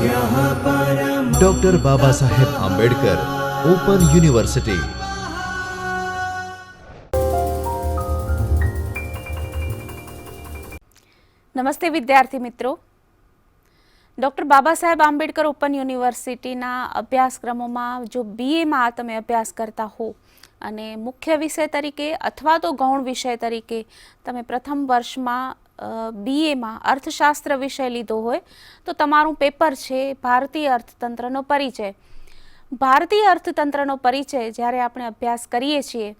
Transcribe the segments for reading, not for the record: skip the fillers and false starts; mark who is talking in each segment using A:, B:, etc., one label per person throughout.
A: Doctor Baba Saheb Ambedkar open university.
B: નમસ્તે વિદ્યાર્થી મિત્રો, ડૉક્ટર બાબા સાહેબ આંબેડકર ઓપન યુનિવર્સિટીના અભ્યાસક્રમોમાં જો બીએમાં તમે અભ્યાસ કરતા હો અને મુખ્ય વિષય તરીકે અથવા તો ગૌણ વિષય તરીકે તમે પ્રથમ વર્ષમાં બીએમાં અર્થશાસ્ત્ર વિષય લીધો હોય તો તમારું પેપર છે ભારતીય અર્થતંત્રનો પરિચય. ભારતીય અર્થતંત્રનો પરિચય જ્યારે આપણે અભ્યાસ કરીએ છીએ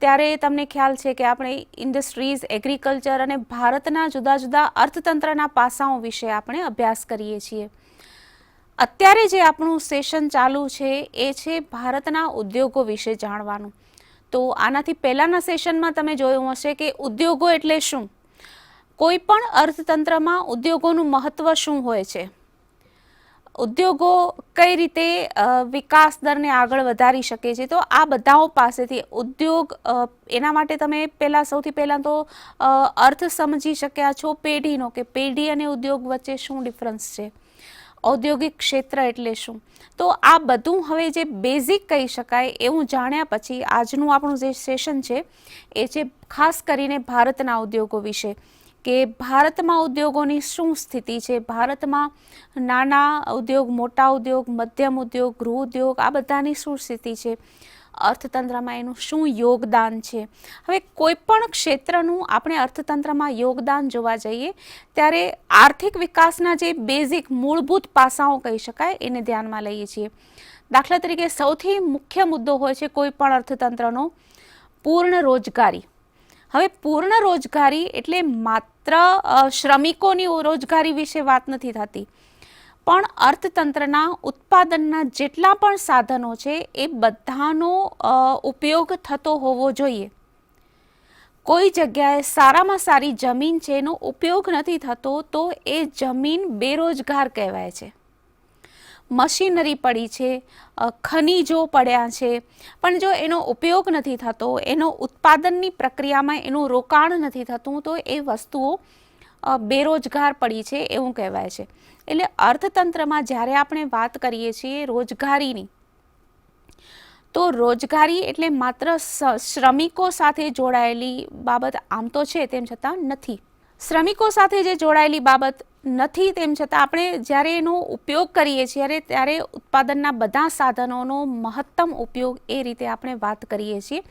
B: ત્યારે તમને ખ્યાલ છે કે આપણે ઇન્ડસ્ટ્રીઝ, એગ્રીકલ્ચર અને ભારતના જુદા જુદા અર્થતંત્રના પાસાઓ વિશે આપણે અભ્યાસ કરીએ છીએ. અત્યારે જે આપણું સેશન ચાલુ છે એ છે ભારતના ઉદ્યોગો વિશે જાણવાનું. તો આનાથી પહેલાંના સેશનમાં તમે જોયું હશે કે ઉદ્યોગો એટલે શું, કોઈ પણ અર્થતંત્રમાં ઉદ્યોગોનું મહત્ત્વ શું હોય છે, ઉદ્યોગો કઈ રીતે વિકાસ દરને આગળ વધારી શકે છે. તો આ બધાઓ પાસેથી ઉદ્યોગ, એના માટે તમે સૌથી પહેલાં તો અર્થ સમજી શક્યા છો પેઢીનો, કે પેઢી અને ઉદ્યોગ વચ્ચે શું ડિફરન્સ છે, ઔદ્યોગિક ક્ષેત્ર એટલે શું. તો આ બધું હવે જે બેઝિક કહી શકાય એવું જાણ્યા પછી આજનું આપણું જે સેશન છે એ છે ખાસ કરીને ભારતના ઉદ્યોગો વિશે, કે ભારતમાં ઉદ્યોગોની શું સ્થિતિ છે, ભારતમાં નાના ઉદ્યોગ, મોટા ઉદ્યોગ, મધ્યમ ઉદ્યોગ, ગૃહ ઉદ્યોગ, આ બધાની શું સ્થિતિ છે, અર્થતંત્રમાં એનું શું યોગદાન છે. હવે કોઈ પણ ક્ષેત્રનું આપણે અર્થતંત્રમાં યોગદાન જોવા જઈએ ત્યારે આર્થિક વિકાસના જે બેઝિક મૂળભૂત પાસાઓ કહી શકાય એને ધ્યાનમાં લઈએ છીએ. દાખલા તરીકે સૌથી મુખ્ય મુદ્દો હોય છે કોઈ પણ અર્થતંત્રનો પૂર્ણ રોજગારી. હવે પૂર્ણ રોજગારી એટલે માત્ર શ્રમિકોની રોજગારી વિશે વાત નથી થતી, પણ અર્થતંત્રના ઉત્પાદનના જેટલા પણ સાધનો છે એ બધાનો ઉપયોગ થતો હોવો જોઈએ. કોઈ જગ્યાએ સારામાં સારી જમીન છે એનો ઉપયોગ નથી થતો તો એ જમીન બેરોજગાર કહેવાય છે. મશીનરી પડી છે, ખનીજો પડ્યા છે, પણ જો એનો ઉપયોગ નથી થતો, એનો ઉત્પાદનની પ્રક્રિયામાં એનું રોકાણ નથી થતું તો એ વસ્તુઓ બેરોજગાર પડી છે એવું કહેવાય છે. એટલે અર્થતંત્રમાં જ્યારે આપણે વાત કરીએ છીએ રોજગારીની, તો રોજગારી એટલે માત્ર શ્રમિકો સાથે જોડાયેલી બાબત આમ તો છે તેમ છતાં નથી. શ્રમિકો સાથે જે જોડાયેલી બાબત નથી તેમ છતાં આપણે જ્યારે એનો ઉપયોગ કરીએ છીએ ત્યારે ઉત્પાદનના બધા સાધનોનો મહત્તમ ઉપયોગ એ રીતે આપણે વાત કરીએ છીએ.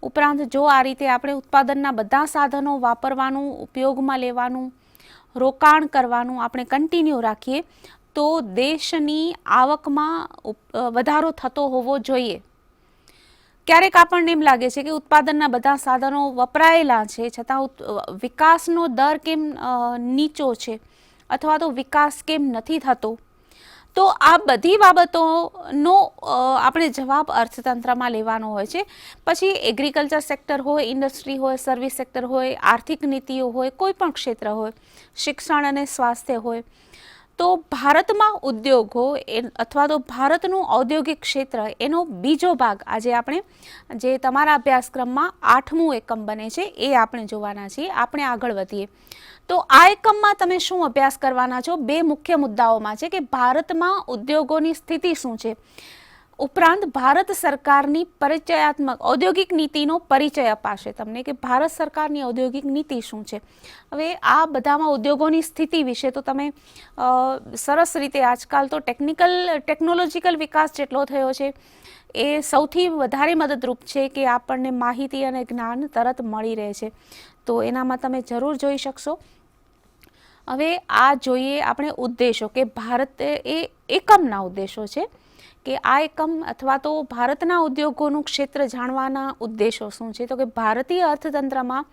B: ઉપરાંત જો આ રીતે આપણે ઉત્પાદનના બધા સાધનો વાપરવાનું, ઉપયોગમાં લેવાનું, રોકાણ કરવાનું આપણે કન્ટિન્યુ રાખીએ તો દેશની આવકમાં વધારો થતો હોવો જોઈએ. ક્યારેક આપણને એમ લાગે છે કે ઉત્પાદનના બધા સાધનો વપરાયેલા છે છતાં વિકાસનો દર કેમ નીચો છે અથવા તો વિકાસ કેમ નથી થતો. તો આ બધી બાબતોનો આપણે જવાબ અર્થતંત્રમાં લેવાનો હોય છે. પછી એગ્રીકલ્ચર સેક્ટર હોય, ઇન્ડસ્ટ્રી હોય, સર્વિસ સેક્ટર હોય, આર્થિક નીતિઓ હોય, કોઈ પણ ક્ષેત્ર હોય, શિક્ષણ અને સ્વાસ્થ્ય હોય. તો ભારતમાં ઉદ્યોગો અથવા તો ભારતનું ઔદ્યોગિક ક્ષેત્ર એનો બીજો ભાગ આજે આપણે જે તમારા અભ્યાસક્રમમાં 8મું એકમ બને છે એ આપણે જોવાના છીએ. આપણે આગળ વધીએ તો આ એકમમાં તમે શું અભ્યાસ કરવાના છો? બે મુખ્ય મુદ્દાઓમાં છે કે ભારતમાં ઉદ્યોગોની સ્થિતિ શું છે, ઉપરાંત ભારત સરકારની પરિચયાત્મક ઔદ્યોગિક નીતિનો પરિચય અપાશે તમને કે ભારત સરકારની ઔદ્યોગિક નીતિ શું છે. હવે આ બધામાં ઉદ્યોગોની સ્થિતિ વિશે તો તમે સરસ રીતે, આજકાલ તો ટેકનોલોજીકલ વિકાસ જેટલો થયો છે એ સૌથી વધારે મદદરૂપ છે કે આપણને માહિતી અને જ્ઞાન તરત મળી રહે છે, તો એનામાં તમે જરૂર જોઈ શકશો. હવે આ જોઈએ આપણે ઉદ્દેશો, કે ભારત એ એકમના ઉદ્દેશો છે કે આ એકમ અથવા તો ભારતના ઉદ્યોગોનું ક્ષેત્ર જાણવાના ઉદ્દેશો શું છે. તો કે ભારતીય અર્થતંત્રમાં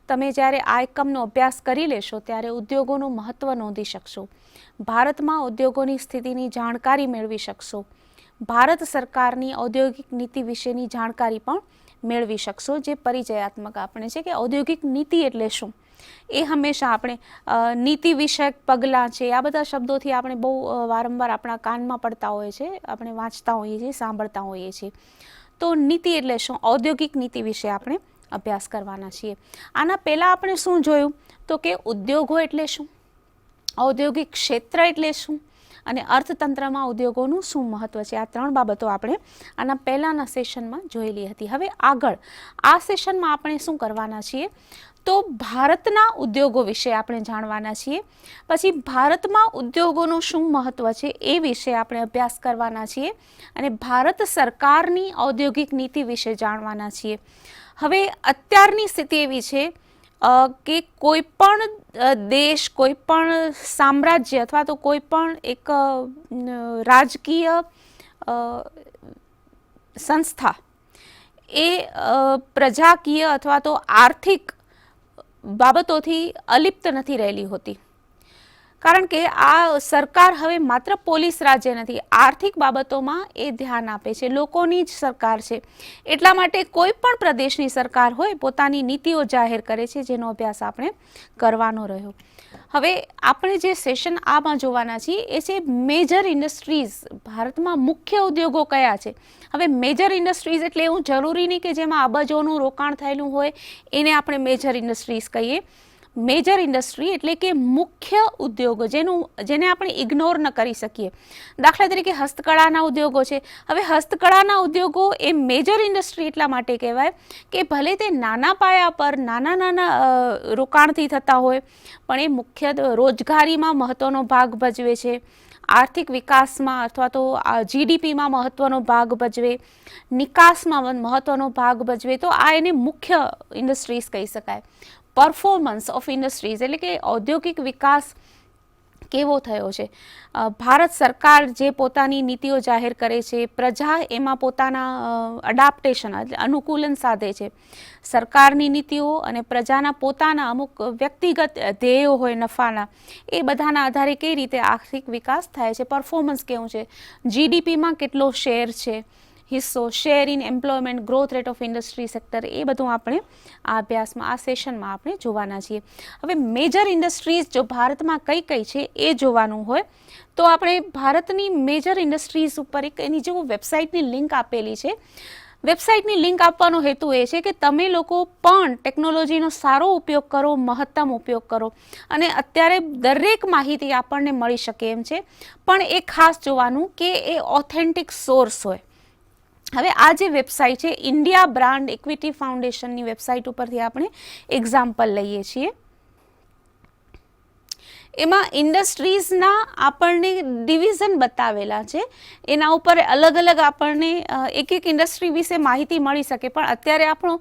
B: તમે જ્યારે આ એકમનો અભ્યાસ કરી લેશો ત્યારે ઉદ્યોગોનું મહત્ત્વ નોંધી શકશો, ભારતમાં ઉદ્યોગોની સ્થિતિની જાણકારી મેળવી શકશો, ભારત સરકારની ઔદ્યોગિક નીતિ વિશેની જાણકારી પણ મેળવી શકશો. જે પરિચયાત્મક આપણે છે કે ઔદ્યોગિક નીતિ એટલે શું, એ હંમેશા આપણે નીતિ વિષયક પગલાં છે આ બધા શબ્દોથી આપણે બહુ વારંવાર આપણા કાનમાં પડતા હોય છે, આપણે વાંચતા હોઈએ છીએ, સાંભળતા હોઈએ છીએ. તો નીતિ એટલે શું, ઔદ્યોગિક નીતિ વિશે આપણે અભ્યાસ કરવાના છીએ. આના પહેલાં આપણે શું જોયું તો કે ઉદ્યોગો એટલે શું, ઔદ્યોગિક ક્ષેત્ર એટલે શું અને અર્થતંત્રમાં ઉદ્યોગોનું શું મહત્વ છે, આ 3 બાબતો આપણે આના પહેલાંના સેશનમાં જોયેલી હતી. હવે આગળ આ સેશનમાં આપણે શું કરવાના છીએ તો ભારતના ઉદ્યોગો વિશે આપણે જાણવાના છીએ. પછી ભારતમાં ઉદ્યોગોનું શું મહત્વ છે એ વિશે આપણે અભ્યાસ કરવાના છીએ અને ભારત સરકારની ઔદ્યોગિક નીતિ વિશે જાણવાના છીએ. હવે અત્યારની સ્થિતિ એવી છે કે કોઈ પણ દેશ, કોઈ પણ સામ્રાજ્ય અથવા તો કોઈ પણ એક રાજકીય સંસ્થા એ પ્રજાકીય અથવા તો આર્થિક બાબતોથી અલિપ્ત નથી રહેલી હોતી. કારણ કે આ સરકાર હવે માત્ર પોલીસ રાજ્ય નથી, આર્થિક બાબતોમાં એ ધ્યાન આપે છે, લોકોની જ સરકાર છે. એટલા માટે કોઈ પણ પ્રદેશની સરકાર હોય પોતાની નીતિઓ જાહેર કરે છે, જેનો અભ્યાસ આપણે કરવાનો રહ્યો. હવે આપણે જે સેશન આમાં જોવાના છીએ એ છે મેજર ઇન્ડસ્ટ્રીઝ. ભારતમાં મુખ્ય ઉદ્યોગો કયા છે. હવે મેજર ઇન્ડસ્ટ્રીઝ એટલે એવું જરૂરી નહીં કે જેમાં અબજોનું રોકાણ થયેલું હોય એને આપણે મેજર ઇન્ડસ્ટ્રીઝ કહીએ. મેજર ઇન્ડસ્ટ્રી એટલે કે મુખ્ય ઉદ્યોગો જેને આપણે ઇગ્નોર ન કરી શકીએ. દાખલા તરીકે હસ્તકળાના ઉદ્યોગો છે. હવે હસ્તકળાના ઉદ્યોગો એ મેજર ઇન્ડસ્ટ્રી એટલા માટે કહેવાય કે ભલે તે નાના પાયા પર નાના રોકાણથી થતા હોય પણ એ મુખ્ય રોજગારીમાં મહત્વનો ભાગ ભજવે છે, આર્થિક વિકાસમાં અથવા તો જીડીપીમાં મહત્વનો ભાગ ભજવે, નિકાસમાં મહત્વનો ભાગ ભજવે, તો આ એને મુખ્ય ઇન્ડસ્ટ્રીઝ કહી શકાય. પરફોર્મન્સ ઓફ ઇન્ડસ્ટ્રીઝ એટલે કે ઔદ્યોગિક વિકાસ કેવો થયો છે. ભારત સરકાર જે પોતાની નીતિઓ જાહેર કરે છે, પ્રજા એમાં પોતાના અડાપ્ટેશન એટલે અનુકૂલન સાધે છે. સરકારની નીતિઓ અને પ્રજાના પોતાના અમુક વ્યક્તિગત ધ્યેયો હોય નફાના, એ બધાના આધારે કઈ રીતે આર્થિક વિકાસ થાય છે, પરફોર્મન્સ કેવું છે, જીડીપીમાં કેટલો શેર છે, હિસ્સો, share in employment, growth rate of industry sector, એ બધું આપણે આ અભ્યાસમાં આ સેશનમાં આપણે જોવાના છીએ. હવે મેજર ઇન્ડસ્ટ્રીઝ જો ભારતમાં કઈ કઈ છે એ જોવાનું હોય તો આપણે ભારતની મેજર ઇન્ડસ્ટ્રીઝ ઉપર એક એની જેવું વેબસાઇટની લિંક આપેલી છે. વેબસાઇટની લિંક આપવાનો હેતુ એ છે કે તમે લોકો પણ ટેકનોલોજીનો સારો ઉપયોગ કરો, મહત્તમ ઉપયોગ કરો અને અત્યારે દરેક માહિતી આપણને મળી શકે એમ છે, પણ એ ખાસ જોવાનું કે એ ઓથેન્ટિક સોર્સ હોય. હવે આ જે વેબસાઇટ છે ઇન્ડિયા બ્રાન્ડ ઇક્વિટી ફાઉન્ડેશનની વેબસાઇટ ઉપરથી આપણે એક્ઝામ્પલ લઈએ છીએ. એમાં ઇન્ડસ્ટ્રીઝના આપણને ડિવિઝન બતાવેલા છે. એના ઉપર અલગ અલગ આપણને એક એક ઇન્ડસ્ટ્રી વિશે માહિતી મળી શકે, પણ અત્યારે આપણો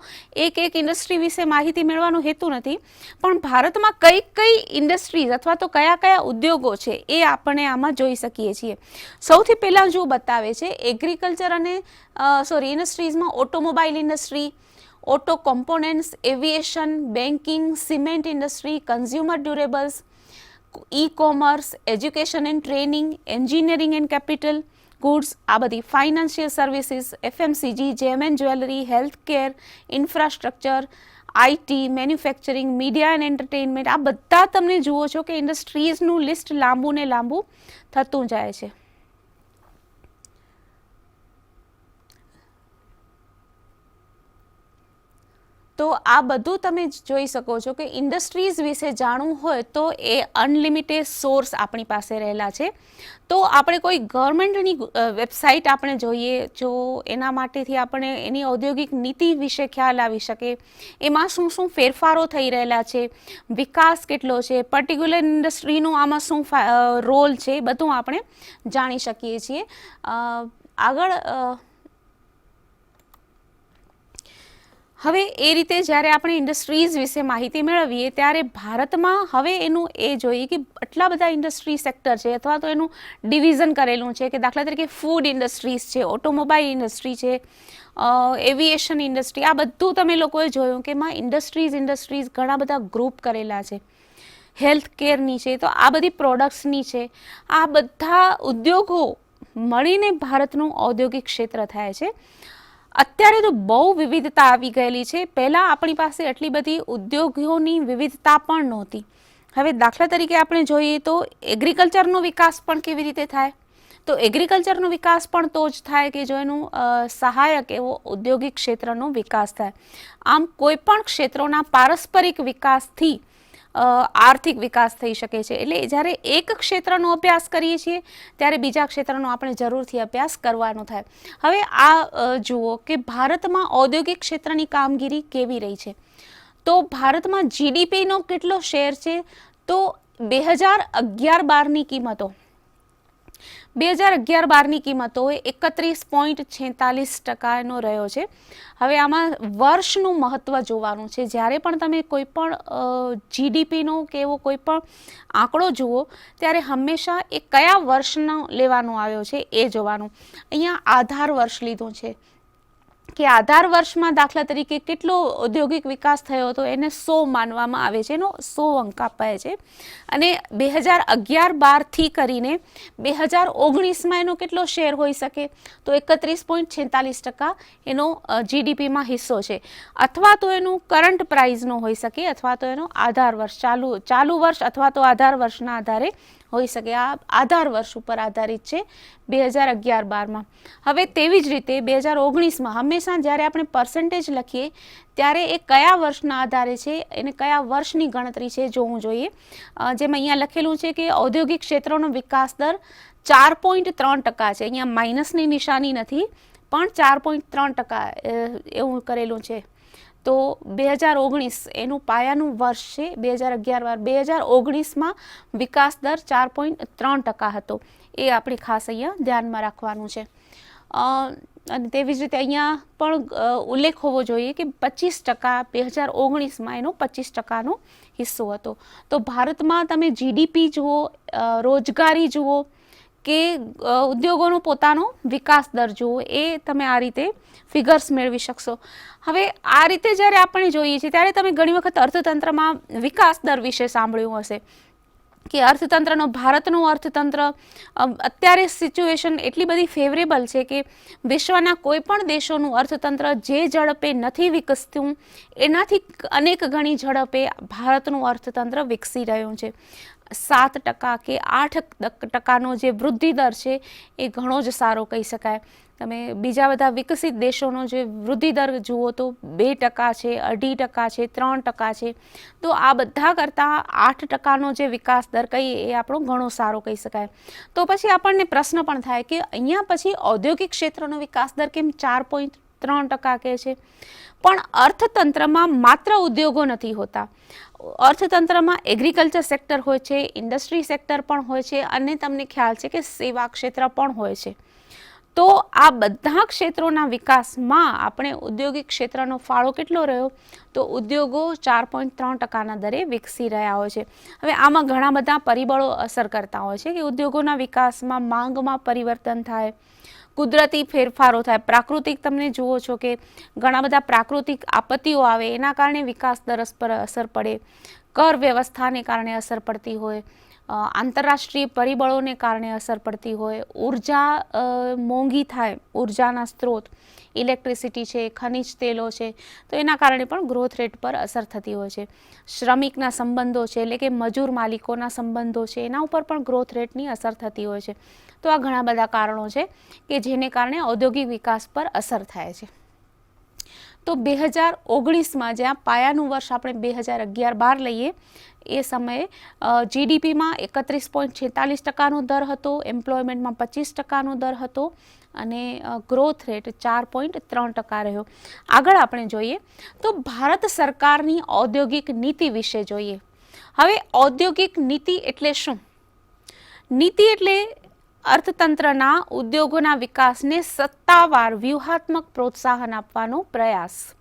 B: એક ઇન્ડસ્ટ્રી વિશે માહિતી મેળવવાનો હેતુ નથી, પણ ભારતમાં કઈ કઈ ઇન્ડસ્ટ્રીઝ અથવા તો કયા કયા ઉદ્યોગો છે એ આપણે આમાં જોઈ શકીએ છીએ. સૌથી પહેલાં જો બતાવે છે એગ્રીકલ્ચર અને ઇન્ડસ્ટ્રીઝમાં automobile industry, auto components, aviation, banking, cement industry, consumer durables, e-commerce, education and training, engineering and capital goods, આ બધી financial services, FMCG, gem and jewellery, health care, infrastructure, IT, manufacturing, media and entertainment, આ બધા તમને જુઓ છો કે ઇન્ડસ્ટ્રીઝનું list લાંબુ ને લાંબુ થતું જાય છે. તો આ બધું તમે જોઈ શકો છો કે ઇન્ડસ્ટ્રીઝ વિશે જાણવું હોય તો એ અનલિમિટેડ સોર્સ આપણી પાસે રહેલા છે. તો આપણે કોઈ ગવર્મેન્ટની વેબસાઇટ આપણે જોઈએ જો એના માટેથી આપણે એની ઔદ્યોગિક નીતિ વિશે ખ્યાલ આવી શકે, એમાં શું શું ફેરફારો થઈ રહેલા છે, વિકાસ કેટલો છે, પર્ટિક્યુલર ઇન્ડસ્ટ્રીનું આમાં શું રોલ છે, બધું આપણે જાણી શકીએ છીએ. આગળ હવે એ રીતે જ્યારે આપણે ઇન્ડસ્ટ્રીઝ વિશે માહિતી મેળવીએ ત્યારે ભારતમાં હવે એનું એ જોઈએ કે આટલા બધા ઇન્ડસ્ટ્રી સેક્ટર છે અથવા તો એનું ડિવિઝન કરેલું છે કે દાખલા તરીકે ફૂડ ઇન્ડસ્ટ્રીઝ છે, ઓટોમોબાઈલ ઇન્ડસ્ટ્રી છે, એવિએશન ઇન્ડસ્ટ્રી, આ બધું તમે લોકોએ જોયું કે એમાં ઇન્ડસ્ટ્રીઝ ઘણા બધા ગ્રુપ કરેલા છે. હેલ્થ કેરની છે, તો આ બધી પ્રોડક્ટ્સની છે, આ બધા ઉદ્યોગો મળીને ભારતનું ઔદ્યોગિક ક્ષેત્ર થાય છે. અત્યારે તો બહુ વિવિધતા આવી ગયેલી છે. પહેલાં આપણી પાસે આટલી બધી ઉદ્યોગોની વિવિધતા પણ નહોતી. હવે દાખલા તરીકે આપણે જોઈએ તો એગ્રીકલ્ચરનો વિકાસ પણ કેવી રીતે થાય, તો એગ્રીકલ્ચરનો વિકાસ પણ તો જ થાય કે જો એનું સહાયક એવો ઔદ્યોગિક ક્ષેત્રનો વિકાસ થાય. આમ કોઈ પણ ક્ષેત્રોના પારસ્પરિક વિકાસથી આર્થિક વિકાસ થઈ શકે છે. એટલે જ્યારે એક ક્ષેત્રનો અભ્યાસ કરીએ છીએ ત્યારે બીજા ક્ષેત્રનો આપણે જરૂરથી અભ્યાસ કરવાનો થાય. હવે આ જુઓ કે ભારતમાં ઔદ્યોગિક ક્ષેત્રની કામગીરી કેવી રહી છે. તો ભારતમાં જીડીપીનો કેટલો શેર છે, તો 2011-12ની કિંમતો 2011-12ની કિંમતોએ 31.46% રહ્યો છે. હવે આમાં વર્ષનું મહત્વ જોવાનું છે. જ્યારે પણ તમે કોઈ પણ જીડીપીનો કે એવો કોઈ પણ આંકડો જુઓ ત્યારે હંમેશા એ કયા વર્ષનો લેવાનો આવ્યો છે એ જોવાનું. અહીંયા આધાર વર્ષ લીધું છે કે આધાર વર્ષમાં દાખલા તરીકે કેટલો ઔદ્યોગિક વિકાસ થયો હતો એને 100 માનવામાં આવે છે, એનો 100 અંક અપાય છે. અને 2011-12થી કરીને 2019માં એનો કેટલો શેર હોઈ શકે, તો 31.46% એનો જીડીપીમાં હિસ્સો છે. અથવા તો એનું કરંટ પ્રાઇઝનો હોઈ શકે, અથવા તો એનો આધાર વર્ષ ચાલુ વર્ષ અથવા તો આધાર વર્ષના આધારે હોઈ શકે. આ આધાર વર્ષ ઉપર આધારિત છે 2011-12માં. હવે તેવી જ રીતે 2019માં હંમેશા જ્યારે આપણે પર્સન્ટેજ લખીએ ત્યારે એ કયા વર્ષના આધારે છે, એને કયા વર્ષની ગણતરી છે જોવું જોઈએ. જેમ અહીંયા લખેલું છે કે ઔદ્યોગિક ક્ષેત્રનો વિકાસ દર 4.3% છે. અહીંયા માઇનસની નિશાની નથી, પણ 4.3% એવું કરેલું છે. તો 2019 એનું પાયાનું વર્ષ છે. 2019માં વિકાસ દર 4.3% હતો. એ આપણે ખાસ અહીંયા ધ્યાનમાં રાખવાનું છે. અને તેવી જ રીતે અહીંયા પણ ઉલ્લેખ હોવો જોઈએ કે 25% 2019માં એનો 25%નો હિસ્સો હતો. તો ભારતમાં તમે જીડીપી જુઓ, રોજગારી જુઓ કે ઉદ્યોગોનો પોતાનો વિકાસ દર જુઓ, એ તમે આ રીતે ફિગર્સ મેળવી શકશો. હવે આ રીતે જ્યારે આપણે જોઈએ છીએ ત્યારે તમે ઘણી વખત અર્થતંત્રમાં વિકાસ દર વિશે સાંભળ્યું હશે કે અર્થતંત્રનો, ભારતનું અર્થતંત્ર અત્યારે સિચ્યુએશન એટલી બધી ફેવરેબલ છે કે વિશ્વના કોઈ પણ દેશોનું અર્થતંત્ર જે ઝડપે નથી વિકસતું એનાથી અનેક ગણી ઝડપે ભારતનું અર્થતંત્ર વિકસી રહ્યું છે. 7% કે 8%નો જે વૃદ્ધિ દર છે એ ઘણો જ સારો કહી શકાય. તમે બીજા બધા વિકસિત દેશોનો જે વૃદ્ધિ દર જુઓ તો 2% છે, 2.5% છે, 3% છે. તો આ બધા કરતાં 8%નો જે વિકાસ દર કહીએ એ આપણો ઘણો સારો કહી શકાય. તો પછી આપણને પ્રશ્ન પણ થાય કે અહીંયા પછી ઔદ્યોગિક ક્ષેત્રનો વિકાસ દર કેમ 4.3% કહે છે. પણ અર્થતંત્રમાં માત્ર ઉદ્યોગો નથી હોતા. અર્થતંત્રમાં એગ્રીકલ્ચર સેક્ટર હોય છે, ઇન્ડસ્ટ્રી સેક્ટર પણ હોય છે, અને તમને ખ્યાલ છે કે સેવા ક્ષેત્ર પણ હોય છે. તો આ બધા ક્ષેત્રોના વિકાસમાં આપણે ઔદ્યોગિક ક્ષેત્રનો ફાળો કેટલો રહ્યો, તો ઉદ્યોગો 4.3%ના દરે વિકસી રહ્યા હોય છે. હવે આમાં ઘણા બધા પરિબળો અસર કરતા હોય છે કે ઉદ્યોગોના વિકાસમાં માંગમાં પરિવર્તન થાય, કુદરતી ફેરફારો થાય, પ્રાકૃતિક તમે જુઓ છો કે ઘણા બધા પ્રાકૃતિક આપત્તિઓ આવે એના કારણે વિકાસ દર પર અસર પડે, કર વ્યવસ્થાને કારણે અસર પડતી હોય, આંતરરાષ્ટ્રીય પરિબળોને કારણે અસર પડતી હોય, ઉર્જા મોંઘી થાય, ઉર્જાના સ્ત્રોત ઇલેક્ટ્રિસિટી છે, ખનિજ તેલો છે, તો એના કારણે પણ ગ્રોથ રેટ પર અસર થતી હોય છે. શ્રમિકના સંબંધો છે એટલે કે મજૂર માલિકોના સંબંધો છે એના ઉપર પણ ગ્રોથ રેટની અસર થતી હોય છે. તો આ ઘણા બધા કારણો છે કે જેને કારણે ઔદ્યોગિક વિકાસ પર અસર થાય છે. તો 2019માં જ્યાં પાયાનું વર્ષ આપણે 2011-12 લઈએ એ સમયે જીડીપીમાં 31.46%નો દર હતો, એમ્પ્લોયમેન્ટમાં 25%નો દર હતો અને ગ્રોથ રેટ 4.3% રહ્યો. આગળ આપણે જોઈએ તો ભારત સરકારની ઔદ્યોગિક નીતિ વિશે જોઈએ. હવે ઔદ્યોગિક નીતિ એટલે શું? નીતિ એટલે અર્થતંત્રના ઉદ્યોગોના વિકાસને સત્તાવાર વ્યૂહાત્મક પ્રોત્સાહન આપવાનો પ્રયાસ.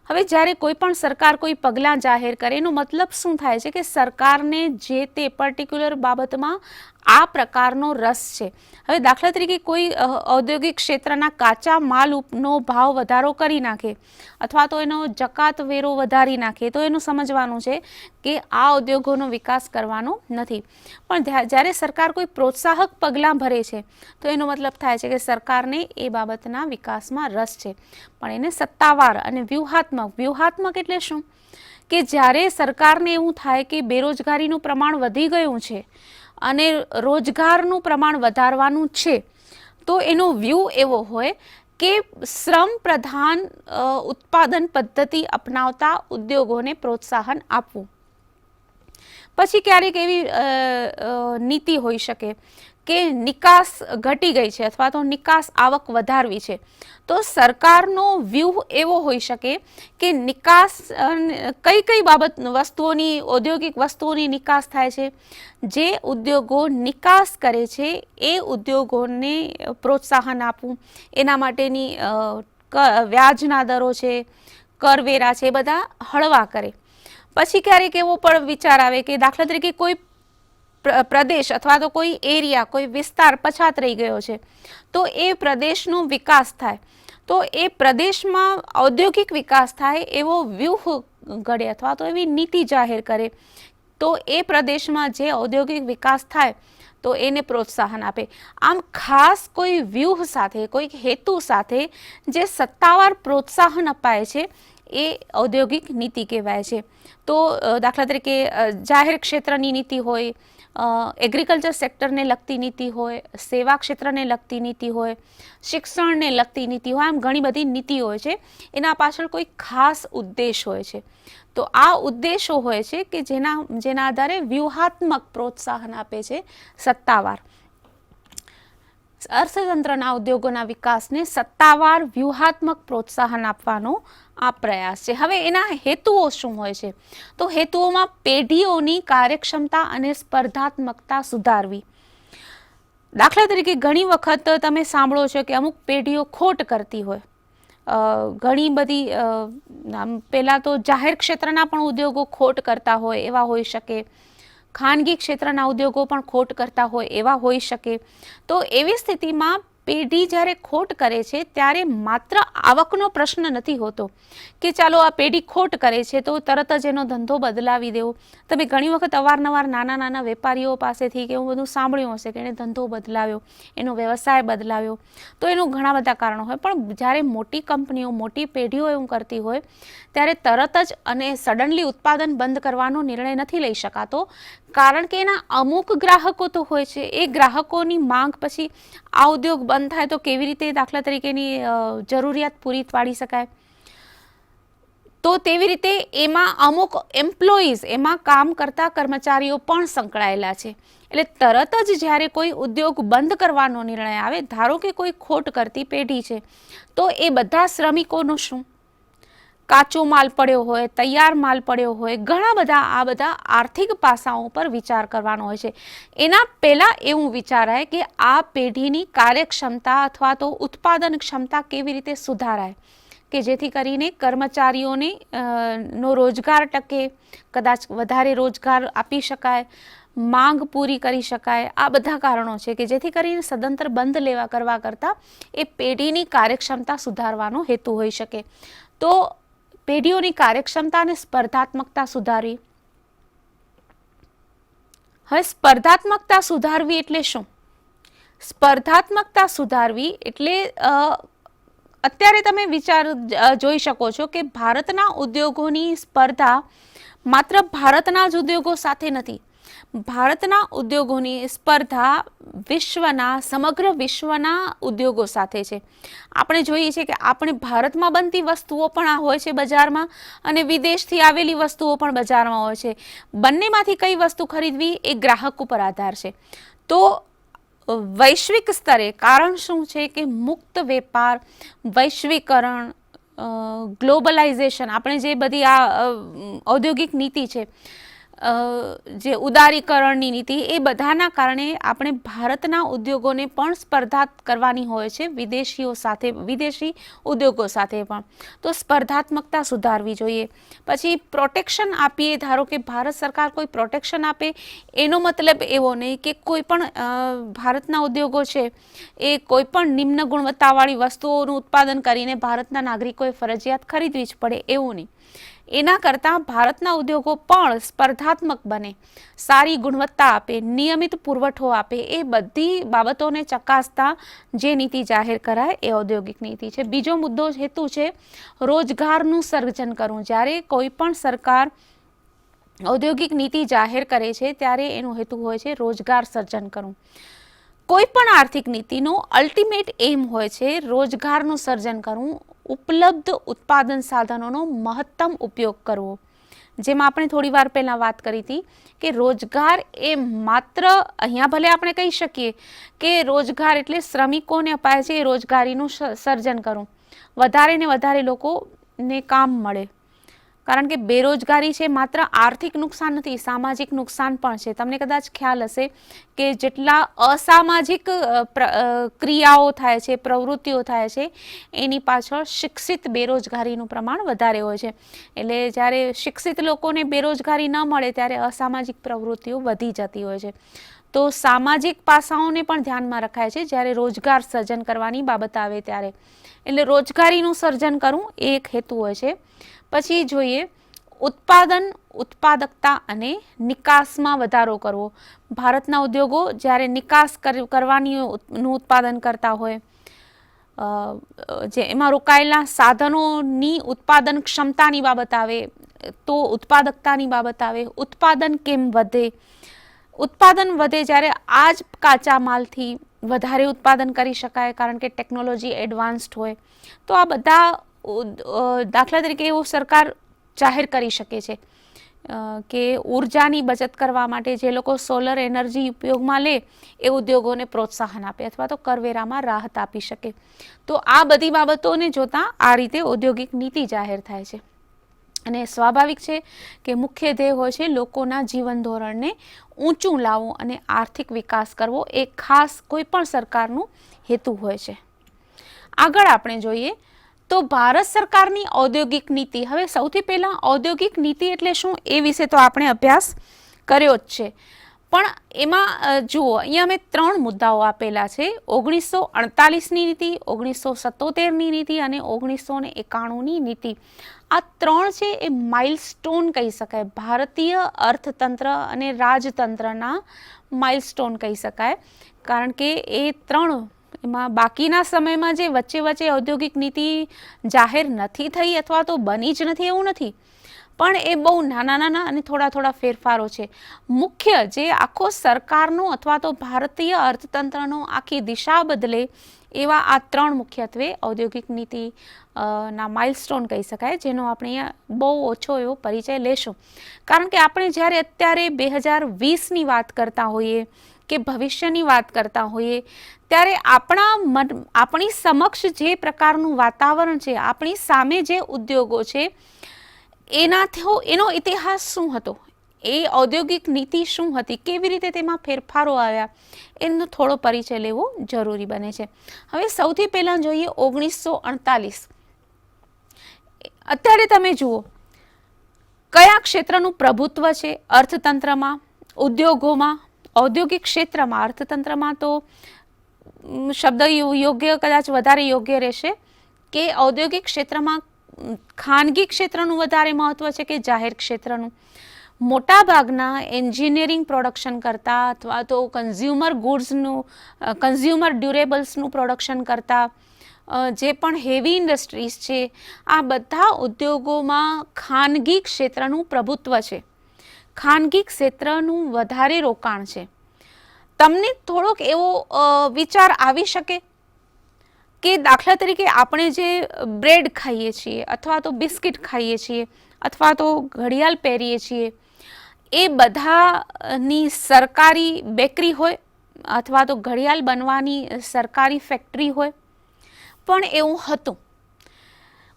B: હવે જ્યારે કોઈ પણ સરકાર કોઈ પગલાં જાહેર કરે એનો મતલબ શું થાય છે કે સરકારને જે તે પર્ટિક્યુલર બાબતમાં આ પ્રકારનો રસ છે. હવે દાખલા તરીકે કોઈ ઔદ્યોગિક ક્ષેત્રના કાચા માલનો ભાવ વધારો કરી નાખે અથવા તો એનો જકાત વેરો વધારી નાખે તો એનું સમજવાનું છે કે આ ઉદ્યોગોનો વિકાસ કરવાનો નથી. પણ જ્યારે સરકાર કોઈ પ્રોત્સાહક પગલાં ભરે છે તો એનો મતલબ થાય છે કે સરકારને એ બાબતના વિકાસમાં રસ છે. પણ એને સત્તાવાર અને વ્યૂહાત્મક એટલે શું કે જ્યારે સરકારને એવું થાય કે બેરોજગારીનું પ્રમાણ વધી ગયું છે અને રોજગારનું પ્રમાણ વધારવાનું છે તો એનો વ્યૂ એવો હોય કે શ્રમ પ્રધાન ઉત્પાદન પદ્ધતિ અપનાવતા ઉદ્યોગોને પ્રોત્સાહન આપવું. પછી ક્યારેક એવી નીતિ હોઈ શકે કે નિકાસ ઘટી ગઈ છે અથવા તો નિકાસ આવક વધારવી છે, તો સરકારનો વ્યૂહ એવો હોઈ શકે કે નિકાસ કઈ કઈ વસ્તુઓની, ઔદ્યોગિક વસ્તુઓની નિકાસ થાય છે, જે ઉદ્યોગો નિકાસ કરે છે એ ઉદ્યોગોને પ્રોત્સાહન આપવું, એના માટેની વ્યાજના દરો છે, કરવેરા છે, એ બધા હળવા કરે. પછી ક્યારેક એવો પણ વિચાર આવે કે દાખલા તરીકે કોઈ પ્રદેશ અથવા તો કોઈ એરિયા, કોઈ વિસ્તાર પછાત રહી ગયો છે, તો એ પ્રદેશનો વિકાસ થાય, તો એ પ્રદેશમાં ઔદ્યોગિક વિકાસ થાય એવો વ્યૂહ ઘડે અથવા તો એવી નીતિ જાહેર કરે, તો એ પ્રદેશમાં જે ઔદ્યોગિક વિકાસ થાય તો એને પ્રોત્સાહન આપે. આમ ખાસ કોઈ વ્યૂહ સાથે, કોઈ હેતુ સાથે જે સત્તાવાર પ્રોત્સાહન અપાય છે એ ઔદ્યોગિક નીતિ કહેવાય છે. તો દાખલા તરીકે જાહેર ક્ષેત્રની નીતિ હોય, એગ્રીકલ્ચર સેક્ટરને લગતી નીતિ હોય, સેવા ક્ષેત્રને લગતી નીતિ હોય, શિક્ષણને લગતી નીતિ હોય, આમ ઘણી બધી નીતિ હોય છે. એના પાછળ કોઈ ખાસ ઉદ્દેશ હોય છે. તો આ ઉદ્દેશો હોય છે કે જેના આધારે વ્યૂહાત્મક પ્રોત્સાહન આપે છે સત્તાવાર. અર્થતંત્રના ઉદ્યોગોના વિકાસને સત્તાવાર વ્યૂહાત્મક પ્રોત્સાહન આપવાનો આ પ્રયાસ છે. હવે એના હેતુઓ શું હોય છે? તો હેતુઓમાં પેઢીઓની કાર્યક્ષમતા અને સ્પર્ધાત્મકતા સુધારવી. દાખલા તરીકે ઘણી વખત તમે સાંભળો છો કે અમુક પેઢીઓ ખોટ કરતી હોય. ઘણી બધી પહેલાં તો જાહેર ક્ષેત્રના પણ ઉદ્યોગો ખોટ કરતા હોય એવા હોઈ શકે, ખાનગી ક્ષેત્રના ઉદ્યોગો પણ ખોટ કરતા હોય એવા હોઈ શકે. તો એવી સ્થિતિમાં પેઢી જ્યારે ખોટ કરે છે ત્યારે માત્ર આવકનો પ્રશ્ન નથી હોતો કે ચાલો આ પેઢી ખોટ કરે છે તો તરત જ એનો ધંધો બદલાવી દેવો. તમે ઘણી વખત અવારનવાર નાના નાના વેપારીઓ પાસેથી કે એવું બધું સાંભળ્યું હશે કે એણે ધંધો બદલાવ્યો, એનો વ્યવસાય બદલાવ્યો, તો એનું ઘણા બધા કારણો હોય. પણ જ્યારે મોટી કંપનીઓ, મોટી પેઢીઓ એવું કરતી હોય ત્યારે તરત જ અને સડનલી ઉત્પાદન બંધ કરવાનો નિર્ણય નથી લઈ શકાતો, કારણ કે એના અમુક ગ્રાહકો તો હોય છે. એ ગ્રાહકોની માંગ પછી આ ઉદ્યોગ બંધ થાય તો કેવી રીતે દાખલા તરીકેની જરૂરિયાત પૂરી પાડી શકાય. તો તેવી રીતે એમાં અમુક એમ્પ્લોઈઝ, એમાં કામ કરતા કર્મચારીઓ પણ સંકળાયેલા છે. એટલે તરત જ જ્યારે કોઈ ઉદ્યોગ બંધ કરવાનો નિર્ણય આવે, ધારો કે કોઈ ખોટ કરતી પેઢી છે, તો એ બધા શ્રમિકોનું શું? કાચો માલ પડ્યો હોય, તૈયાર માલ પડ્યો હોય, ઘણા બધા આ બધા આર્થિક પાસાઓ પર વિચાર કરવાનો હોય છે. એના પહેલાં એવું વિચારાય કે આ પેઢીની કાર્યક્ષમતા અથવા તો ઉત્પાદન ક્ષમતા કેવી રીતે સુધારાય કે જેથી કરીને કર્મચારીઓને નો રોજગાર ટકે, કદાચ વધારે રોજગાર આપી શકાય, માંગ પૂરી કરી શકાય. આ બધા કારણો છે કે જેથી કરીને સદંતર બંધ કરવા કરતાં એ પેઢીની કાર્યક્ષમતા સુધારવાનો હેતુ હોઈ શકે. તો પેઢીઓની કાર્યક્ષમતા અને સ્પર્ધાત્મકતા સુધારવી. હવે સ્પર્ધાત્મકતા સુધારવી એટલે શું? સ્પર્ધાત્મકતા સુધારવી એટલે અત્યારે તમે જોઈ શકો છો કે ભારતના ઉદ્યોગોની સ્પર્ધા માત્ર ભારતના જ ઉદ્યોગો સાથે નથી. ભારતના ઉદ્યોગોની સ્પર્ધા સમગ્ર વિશ્વના ઉદ્યોગો સાથે છે. આપણે જોઈએ છીએ કે આપણે ભારતમાં બનતી વસ્તુઓ પણ હોય છે બજારમાં અને વિદેશથી આવેલી વસ્તુઓ પણ બજારમાં હોય છે. બંનેમાંથી કઈ વસ્તુ ખરીદવી એ ગ્રાહક ઉપર આધાર છે. તો વૈશ્વિક સ્તરે કારણ શું છે કે મુક્ત વેપાર, વૈશ્વિકરણ, ગ્લોબલાઇઝેશન, આપણે જે બધી આ ઔદ્યોગિક નીતિ છે, જે ઉદારીકરણની નીતિ, એ બધાના કારણે આપણે ભારતના ઉદ્યોગોને પણ સ્પર્ધા કરવાની હોય છે વિદેશીઓ સાથે, વિદેશી ઉદ્યોગો સાથે પણ. તો સ્પર્ધાત્મકતા સુધારવી જોઈએ. પછી પ્રોટેક્શન આપીએ, ધારો કે ભારત સરકાર કોઈ પ્રોટેક્શન આપે, એનો મતલબ એવો નહીં કે કોઈ પણ ભારતના ઉદ્યોગો છે એ કોઈ પણ નિમ્ન ગુણવત્તાવાળી વસ્તુઓનું ઉત્પાદન કરીને ભારતના નાગરિકોએ ફરજિયાત ખરીદવી જ પડે, એવું નહીં. એના કરતાં ભારતના ઉદ્યોગો પણ સ્પર્ધાત્મક બને, સારી ગુણવત્તા આપે, નિયમિત પુરવઠો આપે, એ બધી બાબતોને ચકાસતા જે નીતિ જાહેર કરાય એ ઔદ્યોગિક નીતિ છે. બીજો મુદ્દો હેતુ છે રોજગારનું સર્જન કરવું. જ્યારે કોઈ પણ સરકાર ઔદ્યોગિક નીતિ જાહેર કરે છે ત્યારે એનો હેતુ હોય છે રોજગાર સર્જન કરવું. કોઈ પણ આર્થિક નીતિનો અલ્ટિમેટ એમ હોય છે રોજગારનું સર્જન કરવું, ઉપલબ્ધ ઉત્પાદન સાધનોનો મહત્તમ ઉપયોગ કરવો, જેમાં આપણે થોડી વાર પહેલાં વાત કરી હતી કે રોજગાર એ માત્ર અહીંયા ભલે આપણે કહી શકીએ કે રોજગાર એટલે શ્રમિકોને અપાય છે એ રોજગારીનું સર્જન કરવું, વધારે ને વધારે લોકોને કામ મળે, કારણ કે બેરોજગારી છે માત્ર આર્થિક નુકસાન નથી, સામાજિક નુકસાન પણ છે. તમને કદાચ ખ્યાલ હશે કે જેટલા અસામાજિક ક્રિયાઓ થાય છે, પ્રવૃત્તિઓ થાય છે, એની પાછળ શિક્ષિત બેરોજગારીનું પ્રમાણ વધારે હોય છે. એટલે જ્યારે શિક્ષિત લોકોને બેરોજગારી ન મળે ત્યારે અસામાજિક પ્રવૃત્તિઓ વધી જતી હોય છે. તો સામાજિક પાસાઓને પણ ધ્યાનમાં રખાય છે જ્યારે રોજગાર સર્જન કરવાની બાબત આવે ત્યારે. એટલે રોજગારીનું સર્જન કરવું એ એક હેતુ હોય છે. પછી જોઈએ ઉત્પાદન, ઉત્પાદકતા અને નિકાસમાં વધારો કરવો. ભારતના ઉદ્યોગો જ્યારે નિકાસ કરવાનું ઉત્પાદન કરતા હોય, જે એમાં રોકાયેલા સાધનોની ઉત્પાદન ક્ષમતાની બાબત આવે તો ઉત્પાદકતાની બાબત આવે. ઉત્પાદન કેમ વધે? ઉત્પાદન વધે જ્યારે આ જ કાચા માલથી વધારે ઉત્પાદન કરી શકાય, કારણ કે ટેકનોલોજી એડવાન્સ્ડ હોય. તો આ બધા દાખલા તરીકે એવું સરકાર જાહેર કરી શકે છે કે ઉર્જાની બચત કરવા માટે જે લોકો સોલર એનર્જી ઉપયોગમાં લે એ ઉદ્યોગોને પ્રોત્સાહન આપે અથવા તો કરવેરામાં રાહત આપી શકે. તો આ બધી બાબતોને જોતા આ રીતે ઔદ્યોગિક નીતિ જાહેર થાય છે. અને સ્વાભાવિક છે કે મુખ્ય ધ્યેય હોય છે લોકોના જીવન ધોરણને ઊંચું લાવવું અને આર્થિક વિકાસ કરવો, એ ખાસ કોઈ પણ સરકારનું હેતુ હોય છે. આગળ આપણે જોઈએ તો ભારત સરકારની ઔદ્યોગિક નીતિ. હવે સૌથી પહેલાં ઔદ્યોગિક નીતિ એટલે શું એ વિશે તો આપણે અભ્યાસ કર્યો જ છે, પણ એમાં જુઓ અહીંયા મેં 3 મુદ્દાઓ આપેલા છે: 1948ની નીતિ, 1977ની નીતિ અને 1991ની નીતિ. આ 3 છે એ માઇલસ્ટોન કહી શકાય, ભારતીય અર્થતંત્ર અને રાજતંત્રના માઇલસ્ટોન કહી શકાય, કારણ કે એ 3 એમાં બાકીના સમયમાં જે વચ્ચે વચ્ચે ઔદ્યોગિક નીતિ જાહેર નથી થઈ અથવા તો બની જ નથી એવું નથી, પણ એ બહુ નાના નાના અને થોડા થોડા ફેરફારો છે. મુખ્ય જે આખો સરકારનો અથવા તો ભારતીય અર્થતંત્રનો આખી દિશા બદલે એવા આ 3 મુખ્યત્વે ઔદ્યોગિક નીતિ ના માઇલસ્ટોન કહી શકાય, જેનો આપણે અહીંયા બહુ ઓછો એવો પરિચય લેશું. કારણ કે આપણે જ્યારે અત્યારે 2020ની વાત કરતા હોઈએ કે ભવિષ્યની વાત કરતા હોઈએ ત્યારે આપણી સમક્ષ જે પ્રકારનું વાતાવરણ છે, આપણી સામે જે ઉદ્યોગો છે, એનો ઇતિહાસ શું હતો, એ ઔદ્યોગિક નીતિ શું હતી, કેવી રીતે તેમાં ફેરફારો આવ્યા, એનો થોડો પરિચય લેવો જરૂરી બને છે. હવે સૌથી પહેલાં જોઈએ 1948. અત્યારે તમે જુઓ કયા ક્ષેત્રનું પ્રભુત્વ છે અર્થતંત્રમાં, ઉદ્યોગોમાં, ઔદ્યોગિક ક્ષેત્રમાં. અર્થતંત્રમાં તો શબ્દ યોગ્ય કદાચ વધારે યોગ્ય રહેશે કે ઔદ્યોગિક ક્ષેત્રમાં ખાનગી ક્ષેત્રનું વધારે મહત્વ છે કે જાહેર ક્ષેત્રનું. મોટાભાગના એન્જિનિયરિંગ પ્રોડક્શન કરતા અથવા તો કન્ઝ્યુમર ગુડ્સનું, કન્ઝ્યુમર ડ્યુરેબલ્સનું પ્રોડક્શન કરતા જે પણ હેવી ઇન્ડસ્ટ્રીઝ છે, આ બધા ઉદ્યોગોમાં ખાનગી ક્ષેત્રનું પ્રભુત્વ છે, ખાનગી ક્ષેત્રનું વધારે રોકાણ છે. તમને થોડોક એવો વિચાર આવી શકે કે દાખલા તરીકે આપણે જે બ્રેડ ખાઈએ છીએ અથવા તો બિસ્કિટ ખાઈએ છીએ અથવા તો ઘડિયાળ પહેરીએ છીએ, એ બધાની સરકારી બેકરી હોય અથવા તો ઘડિયાળ બનવાની સરકારી ફેક્ટરી હોય. પણ એવું હતું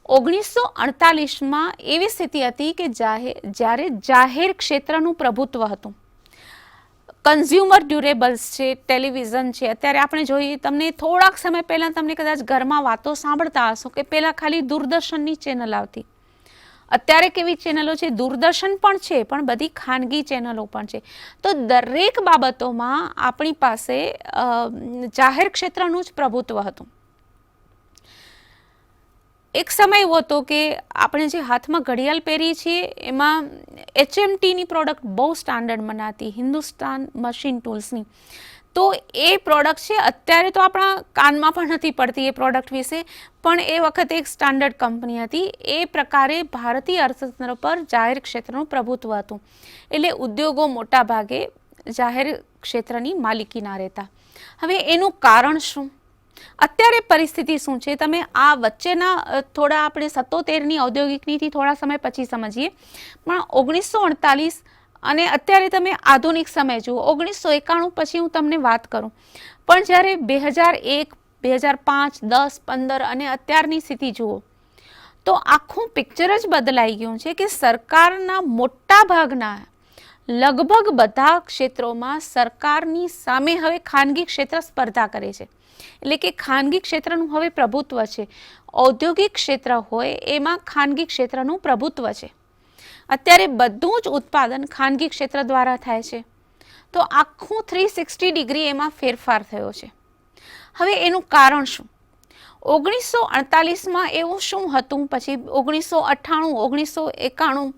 B: 1948માં એવી સ્થિતિ હતી કે જ્યારે જાહેર ક્ષેત્રનું પ્રભુત્વ હતું. કન્ઝ્યુમર ડ્યુરેબલ્સ છે, ટેલિવિઝન છે. અત્યારે આપણે જોઈએ, તમને થોડાક સમય પહેલાં તમને કદાચ ઘરમાં વાતો સાંભળતા હશો કે પહેલાં ખાલી દૂરદર્શનની ચેનલ આવતી. અત્યારે કેવી ચેનલો છે? દૂરદર્શન પણ છે, પણ બધી ખાનગી ચેનલો પણ છે. તો દરેક બાબતોમાં આપણી પાસે જાહેર ક્ષેત્રનું જ પ્રભુત્વ હતું. એક સમય એવો હતો કે આપણે જે હાથમાં ઘડિયાળ પહેરીએ છીએ એમાં HMTની પ્રોડક્ટ બહુ સ્ટાન્ડર્ડ મનાતી, હિન્દુસ્તાન મશીન ટૂલ્સની. તો એ પ્રોડક્ટ છે, અત્યારે તો આપણા કાનમાં પણ નથી પડતી એ પ્રોડક્ટ વિશે, પણ એ વખતે એક સ્ટાન્ડર્ડ કંપની હતી. એ પ્રકારે ભારતીય અર્થતંત્ર પર જાહેર ક્ષેત્રનું પ્રભુત્વ હતું. એટલે ઉદ્યોગો મોટા ભાગે જાહેર ક્ષેત્રની માલિકીના રહેતા. હવે એનું કારણ શું? અત્યારે પરિસ્થિતિ શું છે તમે આ વચ્ચેના થોડા આપણે 77ની ઔદ્યોગિક નીતિ થોડા સમય પછી સમજીએ, પણ 1948 અને અત્યારે તમે આધુનિક સમય જુઓ. 1991 પછી હું તમને વાત કરું, પણ જ્યારે 2001, 2005, 10, 15 અને અત્યારની સ્થિતિ જુઓ તો આખું પિક્ચર જ બદલાઈ ગયું છે કે સરકારના મોટા ભાગના લગભગ બધા ક્ષેત્રોમાં સરકારની સામે હવે ખાનગી ક્ષેત્ર સ્પર્ધા કરે છે. એટલે કે ખાનગી ક્ષેત્રનું હવે પ્રભુત્વ છે. ઔદ્યોગિક ક્ષેત્ર હોય એમાં ખાનગી ક્ષેત્રનું પ્રભુત્વ છે. અત્યારે બધું જ ઉત્પાદન ખાનગી ક્ષેત્ર દ્વારા થાય છે. તો આખું 360 ડિગ્રી એમાં ફેરફાર થયો છે. હવે એનું કારણ શું? 1948માં એવું શું હતું, પછી 1998, 1991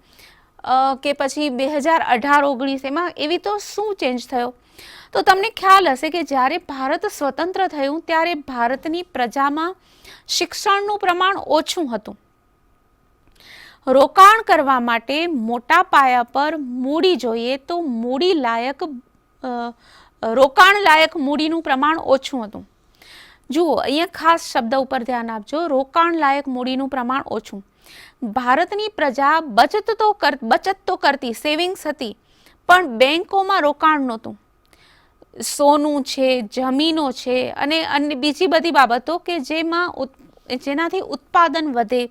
B: કે પછી 2018-19 એમાં એવી તો શું ચેન્જ થયો? તો તમને ખ્યાલ હશે કે જ્યારે ભારત સ્વતંત્ર થયું ત્યારે ભારતની પ્રજામાં શિક્ષણનું પ્રમાણ ઓછું હતું. રોકાણ કરવા માટે મોટા પાયા પર મૂડી જોઈએ તો મૂડી લાયક રોકાણ લાયક મૂડીનું પ્રમાણ ઓછું હતું. જુઓ અહીંયા ખાસ શબ્દ ઉપર ધ્યાન આપજો, રોકાણ લાયક મૂડીનું પ્રમાણ ઓછું. ભારતની પ્રજા બચત તો કરતી, સેવિંગ્સ હતી, પણ બેંકોમાં રોકાણ નહોતું. સોનું છે, જમીનો છે અને બીજી બધી બાબતો કે જેનાથી ઉત્પાદન વધે,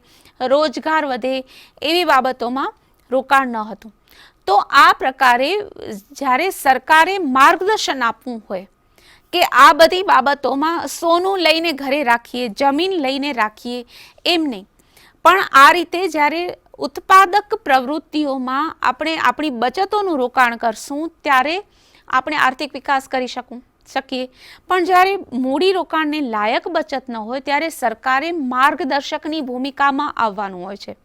B: રોજગાર વધે એવી બાબતોમાં રોકાણ ન હતું. તો આ પ્રકારે જ્યારે સરકારે માર્ગદર્શન આપવું હોય કે આ બધી બાબતોમાં સોનું લઈને ઘરે રાખીએ, જમીન લઈને રાખીએ, એમ નહીં, પણ આ રીતે જ્યારે ઉત્પાદક પ્રવૃત્તિઓમાં આપણે આપણી બચતોનું રોકાણ કરશું ત્યારે આપણે આર્થિક વિકાસ કરી શકીએ. પણ જ્યારે મૂડી રોકાણને લાયક બચત ન હોય ત્યારે સરકારે માર્ગદર્શકની ભૂમિકામાં આવવાનું હોય છે.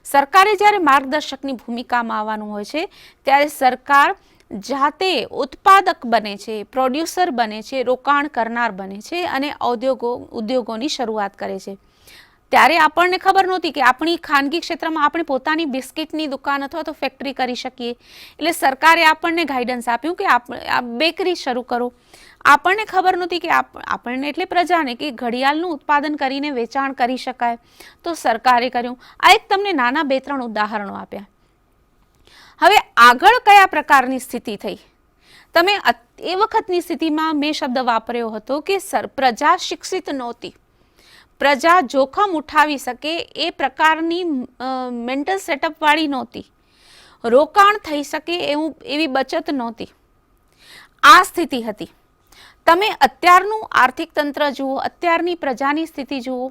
B: સરકારે જ્યારે માર્ગદર્શકની ભૂમિકામાં આવવાનું હોય છે ત્યારે સરકાર જાતે ઉત્પાદક બને છે, પ્રોડ્યુસર બને છે, રોકાણ કરનાર બને છે અને ઉદ્યોગોની શરૂઆત કરે છે. ત્યારે આપણને ખબર નહોતી કે આપણી ખાનગી ક્ષેત્રમાં આપણે પોતાની બિસ્કિટની દુકાન અથવા તો ફેક્ટરી કરી શકીએ. એટલે સરકારે આપણને ગાઈડન્સ આપ્યું કે આ બેકરી શરૂ કરો. આપણને ખબર નહોતી કે આપણને એટલે પ્રજાને કે ઘડિયાળનું ઉત્પાદન કરીને વેચાણ કરી શકાય, તો સરકારે કર્યું. આ એક તમને નાના 2-3 ઉદાહરણો આપ્યા. હવે આગળ કયા પ્રકારની સ્થિતિ થઈ? તમે એ વખતની સ્થિતિમાં મેં શબ્દ વાપર્યો હતો કે પ્રજા શિક્ષિત નહોતી. પ્રજા જોખમ ઉઠાવી શકે એ પ્રકારની મેન્ટલ સેટઅપ વાળી નહોતી. રોકાણ થઈ શકે એવી બચત નહોતી. આ સ્થિતિ હતી. તમે અત્યારનું આર્થિક તંત્ર જુઓ, અત્યારની પ્રજાની સ્થિતિ જુઓ,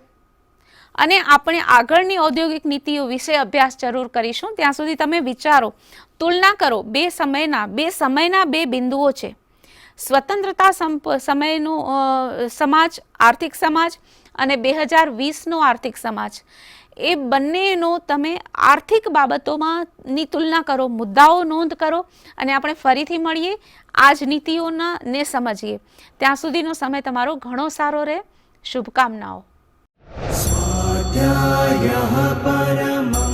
B: અને આપણે આગળની ઔદ્યોગિક નીતિઓ વિશે અભ્યાસ જરૂર કરીશું. ત્યાં સુધી તમે વિચારો, તુલના કરો. બે સમયના બે બિંદુઓ છે. સ્વતંત્રતા સમયનો સમાજ, આર્થિક સમાજ, અને 2020નો આર્થિક સમાજ. એ બંનેનો તમે આર્થિક બાબતોમાંની તુલના કરો, મુદ્દાઓ નોંધ કરો, અને આપણે ફરીથી મળીએ, આ જ નીતિઓને સમજીએ. ત્યાં સુધીનો સમય તમારો ઘણો સારો રહે. શુભકામનાઓ. સ્વાધ્યાયઃ પરમઃ